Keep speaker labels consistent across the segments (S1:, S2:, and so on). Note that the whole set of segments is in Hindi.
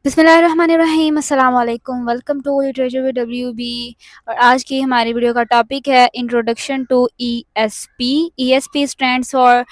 S1: बिस्मिल्लाहिर्रहमानिर्रहीम अस्सलाम वालेकुम welcome to literature with WB. और आज की हमारी वीडियो का टॉपिक है introduction to ESP. ESP stands for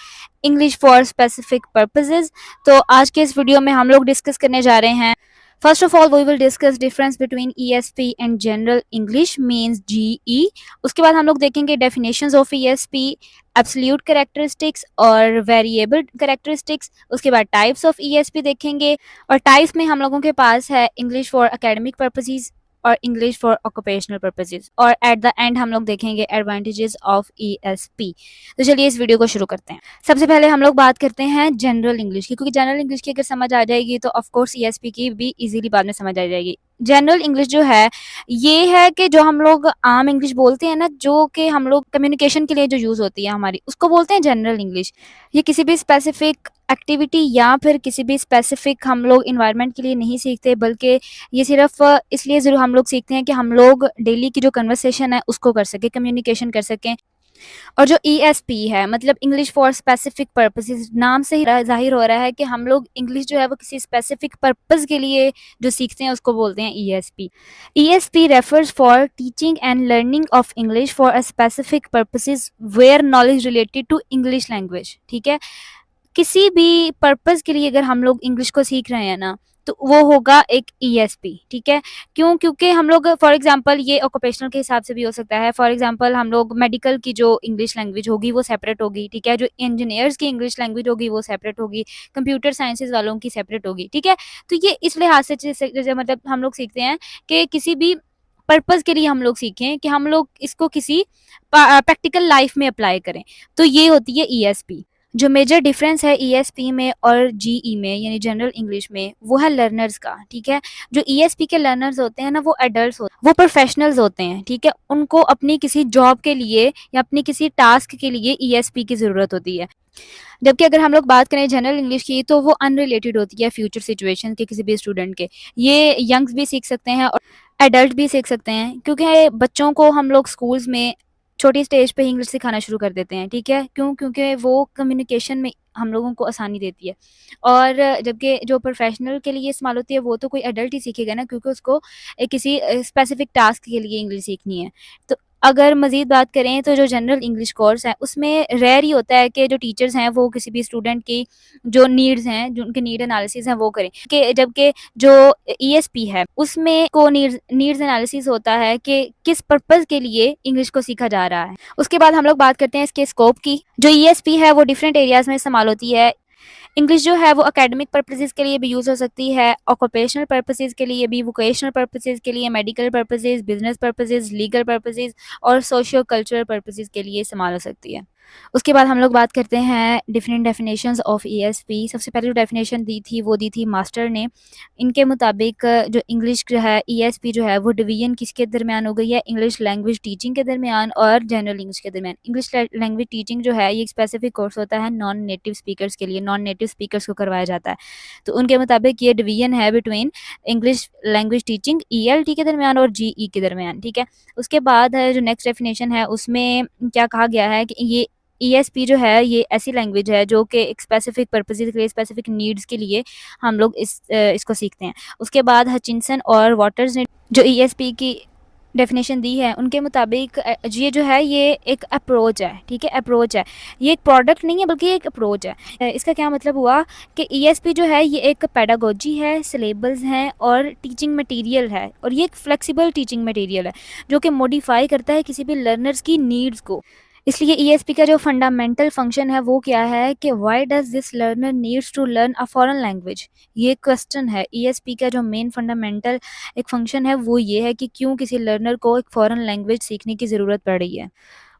S1: English for specific purposes. तो आज के इस वीडियो में हम लोग डिस्कस करने जा रहे हैं। First of all we will discuss difference between ESP and general English means GE. उसके बाद हम लोग देखेंगे definitions of ESP, absolute characteristics और वेरिएबल कैरेक्टरिस्टिक्स। उसके बाद टाइप्स ऑफ ईएसपी देखेंगे और टाइप्स में हम लोगों के पास है इंग्लिश फॉर एकेडमिक पर्पसेस और इंग्लिश फॉर ऑक्यूपेशनल पर्पसेस। और एट द एंड हम लोग देखेंगे एडवांटेजेस ऑफ ईएसपी। तो चलिए इस वीडियो को शुरू करते हैं। सबसे पहले हम लोग बात करते हैं जनरल इंग्लिश की, क्योंकि जनरल इंग्लिश की अगर समझ आ जाएगी तो ऑफ कोर्स ईएसपी की भी इजीली बाद में समझ आ जाएगी। जनरल इंग्लिश जो है ये है कि जो हम लोग आम इंग्लिश बोलते हैं ना, जो कि हम लोग कम्युनिकेशन के लिए जो यूज होती है हमारी, उसको बोलते हैं जनरल इंग्लिश। ये किसी भी स्पेसिफिक एक्टिविटी या फिर किसी भी स्पेसिफिक हम लोग इन्वायरमेंट के लिए नहीं सीखते, बल्कि ये सिर्फ इसलिए ज़रूर हम लोग सीखते हैं कि हम लोग डेली की जो कन्वर्सेशन है उसको कर सकें, कम्युनिकेशन कर सकें। और जो ईएसपी है मतलब इंग्लिश फॉर स्पेसिफिक पर्पसेस, नाम से ही जाहिर हो रहा है कि हम लोग इंग्लिश जो है वो किसी स्पेसिफिक पर्पस के लिए जो सीखते हैं उसको बोलते हैं ESP. ESP refers for teaching and learning of English for a specific purposes where knowledge related to English language. ठीक है, किसी भी पर्पस के लिए अगर हम लोग इंग्लिश को सीख रहे हैं ना, तो वो होगा एक ईएसपी। ठीक है, क्यों? क्योंकि हम लोग फॉर एग्जांपल ये ऑक्यूपेशनल के हिसाब से भी हो सकता है। फॉर एग्जांपल हम लोग मेडिकल की जो इंग्लिश लैंग्वेज होगी वो सेपरेट होगी। ठीक है, जो इंजीनियर्स की इंग्लिश लैंग्वेज होगी वो सेपरेट होगी, कंप्यूटर साइंसेज वालों की सेपरेट होगी। ठीक है, तो ये इस लिहाज से जैसे मतलब हम लोग सीखते हैं कि किसी भी पर्पस के लिए हम लोग सीखें कि हम लोग इसको किसी प्रैक्टिकल लाइफ में अप्लाई करें, तो ये होती है ईएसपी। जो मेजर डिफरेंस है ईएसपी में और जीई में यानी जनरल इंग्लिश में, वो है लर्नर्स का। ठीक है, जो ईएसपी के लर्नर्स होते हैं ना, वो एडल्ट्स होते हैं, वो प्रोफेशनल्स होते हैं। ठीक है, उनको अपनी किसी जॉब के लिए या अपनी किसी टास्क के लिए ईएसपी की ज़रूरत होती है। जबकि अगर हम लोग बात करें जनरल इंग्लिश की, तो वो अनरिलेटेड होती है फ्यूचर सिचुएशन के किसी भी स्टूडेंट के। ये यंग्स भी सीख सकते हैं और एडल्ट भी सीख सकते हैं, क्योंकि बच्चों को हम लोग स्कूल्स में छोटी स्टेज पे इंग्लिश सिखाना शुरू कर देते हैं। ठीक है, क्यों? क्योंकि वो कम्युनिकेशन में हम लोगों को आसानी देती है। और जबकि जो प्रोफेशनल के लिए इस्तेमाल होती है वो तो कोई एडल्ट ही सीखेगा ना, क्योंकि उसको किसी स्पेसिफिक टास्क के लिए इंग्लिश सीखनी है। तो अगर मज़ीद बात करें तो जो जनरल इंग्लिश कोर्स है उसमें रेयर ही होता है कि जो टीचर्स हैं वो किसी भी स्टूडेंट की जो नीड्स हैं, जो उनके नीड एनालिसिस हैं वो करें। कि जबकि जो ईएसपी है उसमें को नीड्स एनालिसिस होता है कि किस पर्पस के लिए इंग्लिश को सीखा जा रहा है। उसके बाद हम लोग बात करते हैं इसके स्कोप की। जो ईएसपी है वो डिफरेंट एरियाज में इस्तेमाल होती है। इंग्लिश जो है वो एकेडमिक पर्पसेस के लिए भी यूज़ हो सकती है, ऑक्यूपेशनल पर्पसेस के लिए भी, वोकेशनल पर्पसेस के लिए, medical purposes, business purposes, legal purposes और सोशियो कल्चरल पर्पसेस के लिए इस्तेमाल हो सकती है। उसके बाद हम लोग बात करते हैं डिफरेंट डेफिनेशंस ऑफ ईएसपी। सबसे पहले जो डेफिनेशन दी थी वो दी थी मास्टर ने। इनके मुताबिक जो इंग्लिश जो है ईएसपी जो है वो डिवीजन किसके दरमियान हो गई है? इंग्लिश लैंग्वेज टीचिंग के दरमियान और जनरल इंग्लिश के दरमियान। इंग्लिश लैंग्वेज टीचिंग जो है ये एक स्पेसिफिक कोर्स होता है नॉन नेटिव स्पीकर्स के लिए, नॉन नेटिव स्पीकर्स को करवाया जाता है। तो उनके मुताबिक ये डिवीजन है between English language teaching ELT के दरमियान और जीई के दरमियान। ठीक है, उसके बाद है जो नेक्स्ट डेफिनेशन है उसमें क्या कहा गया है कि ये ईएसपी जो है ये ऐसी लैंग्वेज है जो कि एक स्पेसिफिक पर्पसेस के लिए, स्पेसिफिक नीड्स के लिए हम लोग इसको सीखते हैं। उसके बाद हचिंसन और वाटर्स ने जो ईएसपी की डेफिनेशन दी है उनके मुताबिक ये जो है ये एक अप्रोच है। ठीक है, अप्रोच है, ये एक प्रोडक्ट नहीं है बल्कि एक अप्रोच है। इसका क्या मतलब हुआ कि ईएसपी जो है ये एक पेडागोजी है, सिलेबस हैं और टीचिंग मटेरियल है, और ये एक फ्लेक्सिबल टीचिंग मटेरियल है जो कि मॉडिफाई करता है किसी भी लर्नर्स की नीड्स को। इसलिए ईएसपी का जो फंडामेंटल फंक्शन है वो क्या है कि why does this learner needs to learn a foreign language, ये क्वेश्चन है। ईएसपी का जो मेन फंडामेंटल एक फंक्शन है वो ये है कि क्यों किसी लर्नर को एक फॉरेन लैंग्वेज सीखने की ज़रूरत पड़ रही है।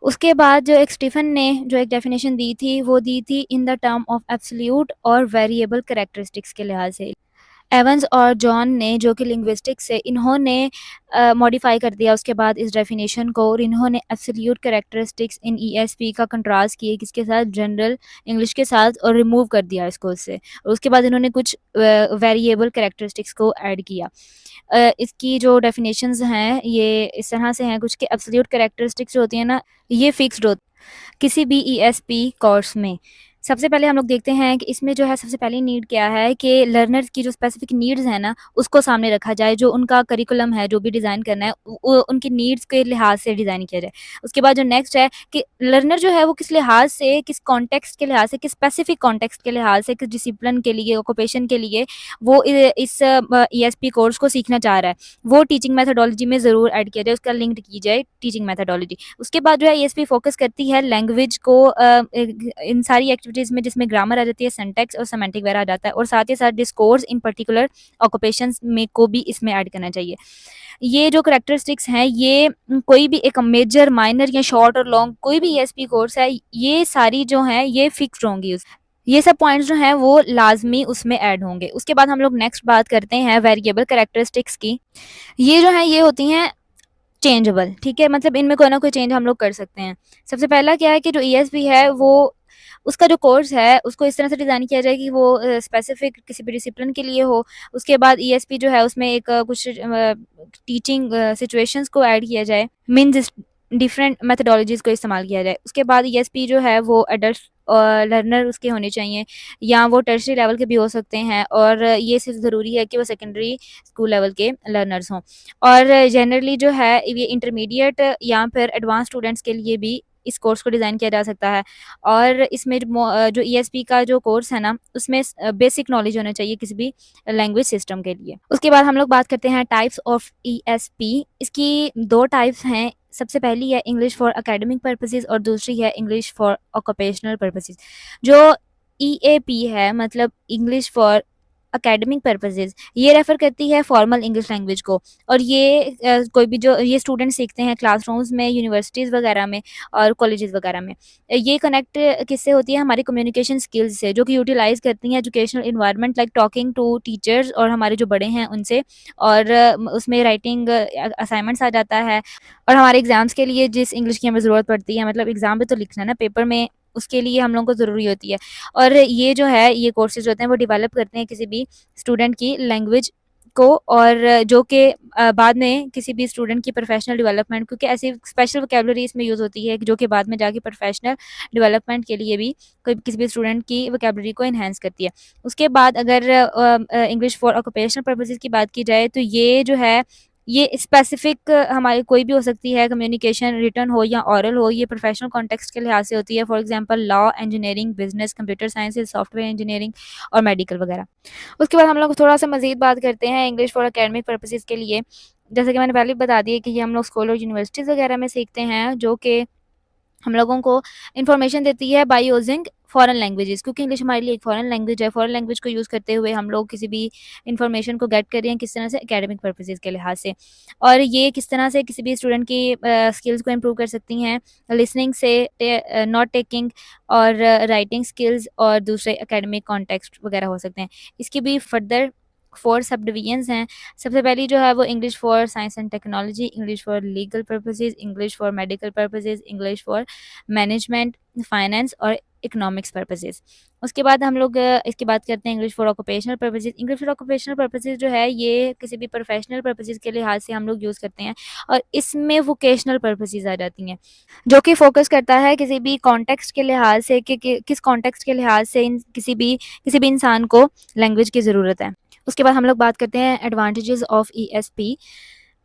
S1: उसके बाद जो एक स्टीफन ने जो एक डेफिनेशन दी थी वो दी थी in the term of absolute और वेरिएबल कैरेक्टरिस्टिक्स के लिहाज से। एवंस और जॉन ने जो कि लिंग्विस्टिक्स से, इन्होंने मॉडिफाई कर दिया उसके बाद इस डेफिनेशन को, और इन्होंने एब्सोल्यूट कैरेक्टरिस्टिक्स इन ईएसपी का कंट्रास्ट किए किसके साथ? जनरल इंग्लिश के साथ, और रिमूव कर दिया इसको उससे। और उसके बाद इन्होंने कुछ वेरिएबल कैरेक्टरिस्टिक्स को ऐड किया। इसकी जो डेफिनेशंस हैं ये इस तरह से हैं कुछ कि एब्सोल्यूट कैरेक्टरिस्टिक्स जो होती हैं ना ये फिक्स्ड होती किसी भी ईएसपी कोर्स में। सबसे पहले हम लोग देखते हैं कि इसमें जो है सबसे पहली नीड क्या है कि लर्नर्स की जो स्पेसिफिक नीड्स हैं ना, उसको सामने रखा जाए। जो उनका करिकुलम है, जो भी डिज़ाइन करना है, उनकी नीड्स के लिहाज से डिज़ाइन किया जाए। उसके बाद जो नेक्स्ट है कि लर्नर जो है वो किस लिहाज से, किस कॉन्टेक्स्ट के लिहाज से, किस स्पेसिफिक कॉन्टेक्स्ट के लिहाज से, किस डिसिप्लिन के लिए, ऑक्यूपेशन के लिए वो इस ईएसपी कोर्स को सीखना चाह रहा है, वो टीचिंग मेथोडोलॉजी में ज़रूर ऐड किया जाए, उसका लिंक्ड की जाए टीचिंग मेथोडोलॉजी। उसके बाद जो है ईएसपी फोकस करती है लैंग्वेज को, इन सारी एक्टिविटीज़ में जिसमें ग्रामर आ जाती है, सिंटैक्स और सेमेंटिक वगैरह आ जाता है, और साथ ही साथ डिस्कोर्स इन पर्टिकुलर ऑक्यूपेशंस में को भी इसमें ऐड करना चाहिए। ये जो करैक्टरिस्टिक्स हैं, ये कोई भी एक मेजर, माइनर या शॉर्ट और लॉन्ग कोई भी ईएसपी कोर्स है, ये सारी जो हैं ये फिक्स्ड होंगी। ये सब पॉइंट्स जो हैं वो लाज़मी उसमें ऐड होंगे। उसके बाद हम लोग नेक्स्ट बात करते हैं वेरिएबल करैक्टरिस्टिक्स की। ये जो हैं ये होती हैं चेंजेबल, ठीक है? मतलब इनमें कोई ना कोई चेंज हम लोग कर सकते हैं। सबसे पहला क्या है कि जो ईएसपी है वो उसका जो कोर्स है उसको इस तरह से डिज़ाइन किया जाए कि वो स्पेसिफिक किसी भी डिसिप्लिन के लिए हो। उसके बाद ईएसपी जो है उसमें एक कुछ टीचिंग सिचुएशंस को ऐड किया जाए, मीन्स डिफरेंट मेथोडोलॉजीज़ को इस्तेमाल किया जाए। उसके बाद ईएसपी जो है वो एडल्ट लर्नर उसके होने चाहिए, या वो टर्शियरी लेवल के भी हो सकते हैं, और ये सिर्फ ज़रूरी है कि वो सेकेंडरी स्कूल लेवल के लर्नर्स हों। और जनरली जो है ये इंटरमीडिएट या फिर एडवांस स्टूडेंट्स के लिए भी इस कोर्स को डिज़ाइन किया जा सकता है। और इसमें जो ईएसपी का जो कोर्स है ना, उसमें बेसिक नॉलेज होना चाहिए किसी भी लैंग्वेज सिस्टम के लिए। उसके बाद हम लोग बात करते हैं टाइप्स ऑफ ईएसपी। इसकी 2 टाइप्स हैं। सबसे पहली है इंग्लिश फॉर एकेडमिक पर्पसेस और दूसरी है इंग्लिश फॉर ऑक्यूपेशनल पर्पसेस। जो ईएपी है, मतलब इंग्लिश फॉर एकेडमिक पर्पसेस, ये रेफ़र करती है फॉर्मल इंग्लिश लैंग्वेज को, और ये कोई भी जो ये स्टूडेंट सीखते हैं क्लासरूम्स में, यूनिवर्सिटीज़ वगैरह में और कॉलेजेस वगैरह में। ये कनेक्ट किससे होती है? हमारी कम्युनिकेशन स्किल्स से, जो कि यूटिलाइज़ करती हैं educational environment like talking to teachers और हमारे जो बड़े हैं उनसे। और उसमें राइटिंग असाइनमेंट्स आ जाता है, और हमारे एग्ज़ाम्स के लिए जिस इंग्लिश की हमें ज़रूरत पड़ती है, मतलब एग्ज़ाम में तो लिखना है ना पेपर में, उसके लिए हम लोगों को ज़रूरी होती है। और ये जो है ये कोर्सेज़ होते हैं वो डेवलप करते हैं किसी भी स्टूडेंट की लैंग्वेज को, और जो कि बाद में किसी भी स्टूडेंट की प्रोफेशनल डेवलपमेंट, क्योंकि ऐसी स्पेशल वोकैबुलरी इसमें यूज़ होती है जो कि बाद में जाके प्रोफेशनल डेवलपमेंट के लिए भी कोई किसी भी स्टूडेंट की वोकैबुलरी को एनहांस करती है। उसके बाद अगर इंग्लिश फॉर ऑक्यूपेशनल पर्पसेस की बात की जाए, तो ये जो है ये स्पेसिफिक हमारी कोई भी हो सकती है, कम्युनिकेशन रिटन हो या ओरल हो। ये प्रोफेशनल कॉन्टेक्स्ट के लिहाज से होती है, for example law, engineering, business, computer sciences, software engineering और मेडिकल वगैरह। उसके बाद हम लोग थोड़ा-सा मज़ीद बात करते हैं इंग्लिश फॉर एकेडमिक पर्पसेस के लिए। जैसे कि मैंने पहले ही बता दिया कि ये हम लोग स्कूल और यूनिवर्सिटीज़ वगैरह में सीखते हैं, जो कि हम लोगों को इन्फॉर्मेशन देती है बाय यूजिंग फॉरेन लैंग्वेजेस, क्योंकि इंग्लिश हमारे लिए एक फॉरेन लैंग्वेज है। फॉरेन लैंग्वेज को यूज़ करते हुए हम लोग किसी भी इन्फॉर्मेशन को गेट कर रहे हैं, किस तरह से? एकेडमिक पर्पसेस के लिहाज से। और ये किस तरह से किसी भी स्टूडेंट की स्किल्स को इम्प्रूव कर सकती हैं, लिसनिंग से नोट टेकिंग और राइटिंग स्किल्स और दूसरे एकेडमिक कॉन्टेक्स्ट वगैरह हो सकते हैं। इसकी भी फर्दर 4 सब डिवीजन्स हैं। सबसे पहली जो है वो English for science and technology, English for legal purposes, English for medical purposes, English for management, finance और इकोनॉमिक्स पर्पसेस। उसके बाद हम लोग इसकी बात करते हैं English for occupational purposes. English for occupational purposes जो है ये किसी भी प्रोफेशनल पर्पसेस के लिहाज से हम लोग यूज़ करते हैं, और इसमें वोकेशनल पर्पसेस आ जाती हैं, जो कि फोकस करता है किसी भी कॉन्टेक्स्ट के लिहाज से कि किस कॉन्टेक्स्ट के लिहाज से किसी भी इंसान को लैंग्वेज की ज़रूरत है। उसके बाद हम लोग बात करते हैं एडवांटेजेस ऑफ ईएसपी।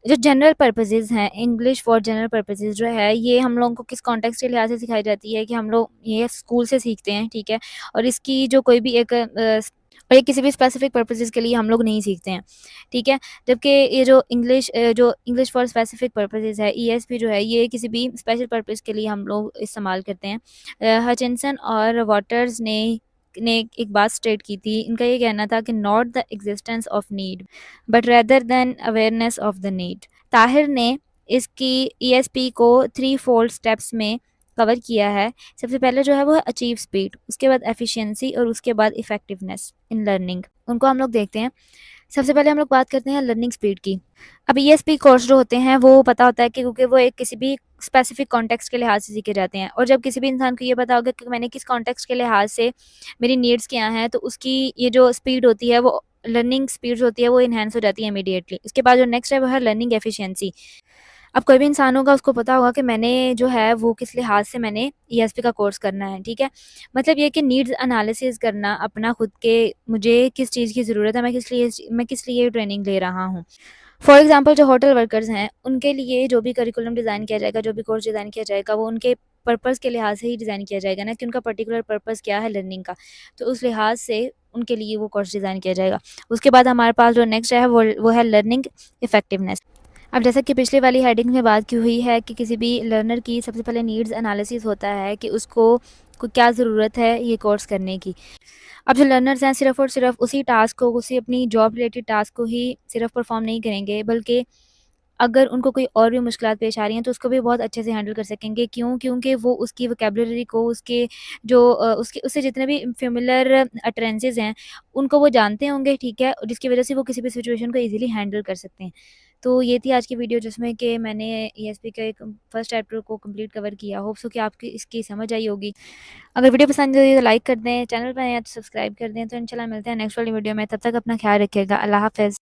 S1: जो जनरल पर्पसेस हैं, इंग्लिश फॉर जनरल पर्पसेस जो है ये हम लोगों को किस कॉन्टेक्स्ट के लिहाज से सिखाई जाती है कि हम लोग ये स्कूल से सीखते हैं, ठीक है? और इसकी जो कोई भी एक और ये किसी भी स्पेसिफिक पर्पसेस के लिए हम लोग नहीं सीखते हैं, ठीक है? जबकि ये जो इंग्लिश फॉर स्पेसिफिक पर्पसेस है, ईएसपी जो है ये किसी भी स्पेशल पर्पस के लिए हम लोग इस्तेमाल करते हैं। हचिंसन और वाटर्स ने एक बात स्टेट की थी। इनका ये कहना था कि not the existence of need but rather than awareness of the need. Tahir ने इसकी ईएसपी को 3 फोल्ड स्टेप्स में कवर किया है। सबसे पहले जो है वो है अचीव स्पीड, उसके बाद एफिशिएंसी और उसके बाद इफेक्टिवनेस इन लर्निंग। उनको हम लोग देखते हैं। सबसे पहले हम लोग बात करते हैं लर्निंग स्पीड की। अब ईएसपी कोर्स जो होते हैं वो पता होता है कि क्योंकि वो एक किसी भी स्पेसिफिक कॉन्टेक्स्ट के लिहाज से सीखे जाते हैं, और जब किसी भी इंसान को ये पता होगा कि मैंने किस कॉन्टेक्स्ट के लिहाज से मेरी नीड्स क्या हैं, तो उसकी ये जो स्पीड होती है वो लर्निंग स्पीड जो होती है वो इन्हांस हो जाती है इमीडिएटली। उसके बाद जो नेक्स्ट है वो है लर्निंग एफिशिएंसी। अब कोई भी इंसान होगा उसको पता होगा कि मैंने जो है वो किस लिहाज से मैंने ईएसपी का कोर्स करना है, ठीक है। मतलब ये कि नीड्स एनालिसिस करना अपना खुद के, मुझे किस चीज़ की ज़रूरत है, मैं किस लिए ट्रेनिंग ले रहा हूँ। फॉर एग्जांपल जो होटल वर्कर्स हैं उनके लिए जो भी करिकुलम डिज़ाइन किया जाएगा, जो भी कोर्स डिज़ाइन किया जाएगा, वो उनके पर्पस के लिहाज से ही डिज़ाइन किया जाएगा ना कि उनका पर्टिकुलर पर्पस क्या है लर्निंग का। तो उस लिहाज से उनके लिए वो कोर्स डिज़ाइन किया जाएगा। उसके बाद हमारे पास जो नेक्स्ट है वो है लर्निंग इफेक्टिवनेस। अब जैसा कि पिछली वाली हेडिंग में बात की हुई है कि किसी भी लर्नर की सबसे पहले नीड्स एनालिसिस होता है कि उसको को क्या ज़रूरत है ये कोर्स करने की। अब जो लर्नर्स हैं सिर्फ़ और सिर्फ़ उसी टास्क को, उसी अपनी जॉब रिलेटेड टास्क को ही सिर्फ़ परफ़ॉर्म नहीं करेंगे, बल्कि अगर उनको कोई और भी मुश्किलात पेश आ रही हैं तो उसको भी बहुत अच्छे से हैंडल कर सकेंगे। क्यों? क्योंकि वो उसकी वोकैब्युलरी को, उसके जो उसके उससे जितने भी फ़ैमिलियर अटरेंसेस हैं उनको वो जानते होंगे, ठीक है? जिसकी वज़ह से वो किसी भी सिचुएशन को ईज़िली हैंडल कर सकते हैं। तो ये थी आज की वीडियो जिसमें कि मैंने ईएसपी का एक फर्स्ट चैप्टर को कंप्लीट कवर किया। होप सो कि आपकी इसकी समझ आई होगी। अगर वीडियो पसंद आई तो लाइक कर दें, चैनल पर नए हैं तो सब्सक्राइब कर दें। तो इंशाल्लाह मिलते हैं नेक्स्ट वाली वीडियो में, तब तक अपना ख़्याल रखिएगा। अल्लाह हाफ़िज़।